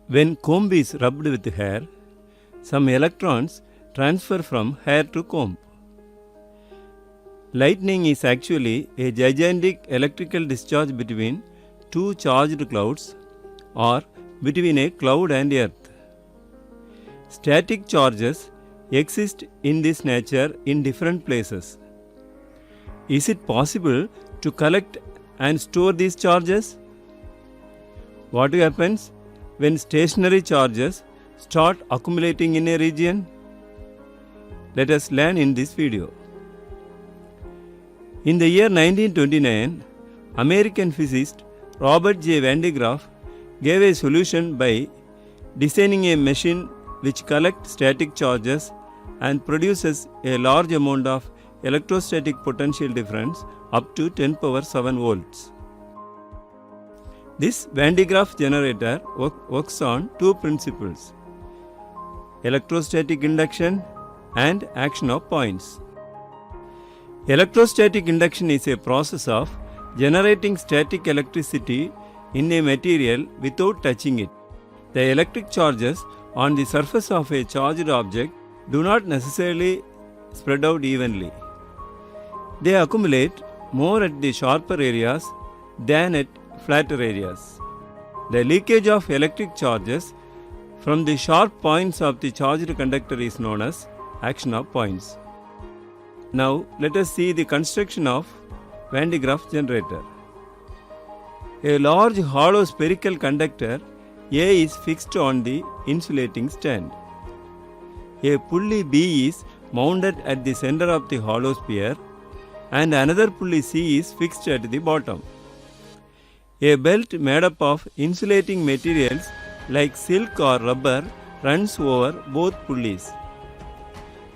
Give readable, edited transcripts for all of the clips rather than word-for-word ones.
When comb is rubbed with hair, some electrons transfer from hair to comb. Lightning is actually a gigantic electrical discharge between two charged clouds or between a cloud and earth. Static charges exist in this nature in different places. Is it possible to collect and store these charges? What happens when stationary charges start accumulating in a region? Let us learn in this video. In the year 1929, American physicist Robert J. Van de Graaff gave a solution by designing a machine which collects static charges and produces a large amount of electrostatic potential difference up to 10 power 7 volts. This Van de Graaff generator works on two principles: electrostatic induction and action of points. Electrostatic induction is a process of generating static electricity in a material without touching it. The electric charges on the surface of a charged object do not necessarily spread out evenly. They accumulate more at the sharper areas than at flatter areas. The leakage of electric charges from the sharp points of the charged conductor is known as action of points. Now let us see the construction of Van de Graaff generator. A large hollow spherical conductor A is fixed on the insulating stand. A pulley B is mounted at the center of the hollow sphere and another pulley C is fixed at the bottom. A belt made up of insulating materials like silk or rubber runs over both pulleys.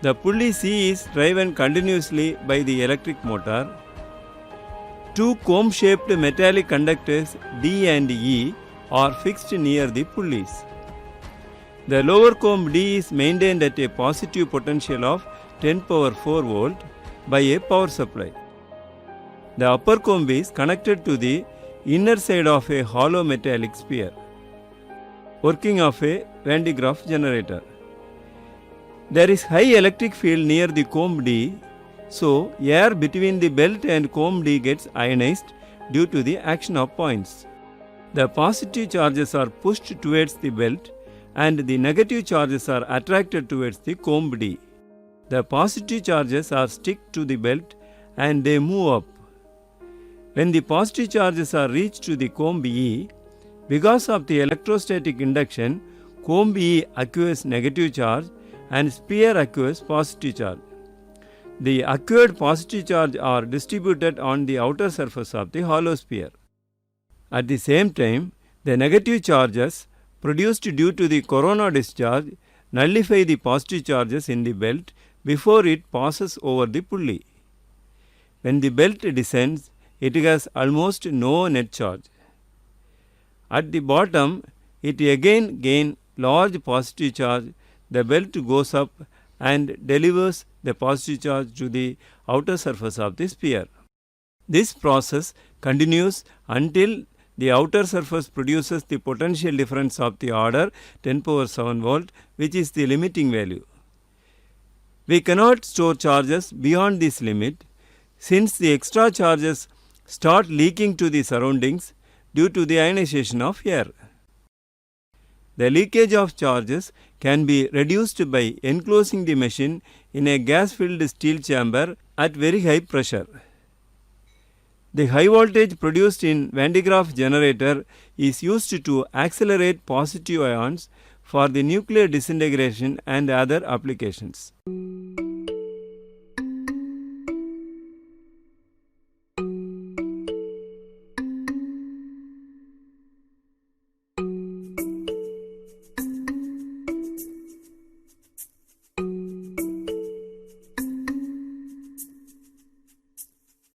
The pulley C is driven continuously by the electric motor. Two comb-shaped metallic conductors D and E are fixed near the pulleys. The lower comb D is maintained at a positive potential of 10 power 4 volt by a power supply. The upper comb is connected to the inner side of a hollow metallic sphere. Working of a Van de Graaff generator. There is high electric field near the comb D, so air between the belt and comb D gets ionized due to the action of points. The positive charges are pushed towards the belt and the negative charges are attracted towards the comb D. The positive charges are stick to the belt and they move up. When the positive charges are reached to the comb E, because of the electrostatic induction, comb E acquires negative charge and sphere acquires positive charge. The acquired positive charge are distributed on the outer surface of the hollow sphere. At the same time, the negative charges produced due to the corona discharge nullify the positive charges in the belt before it passes over the pulley. When the belt descends, it has almost no net charge. At the bottom, it again gains large positive charge. The belt goes up and delivers the positive charge to the outer surface of the sphere. This process continues until the outer surface produces the potential difference of the order 10 power 7 volt, which is the limiting value. We cannot store charges beyond this limit since the extra charges start leaking to the surroundings due to the ionization of air. The leakage of charges can be reduced by enclosing the machine in a gas-filled steel chamber at very high pressure. The high voltage produced in Van de Graaff generator is used to accelerate positive ions for the nuclear disintegration and other applications.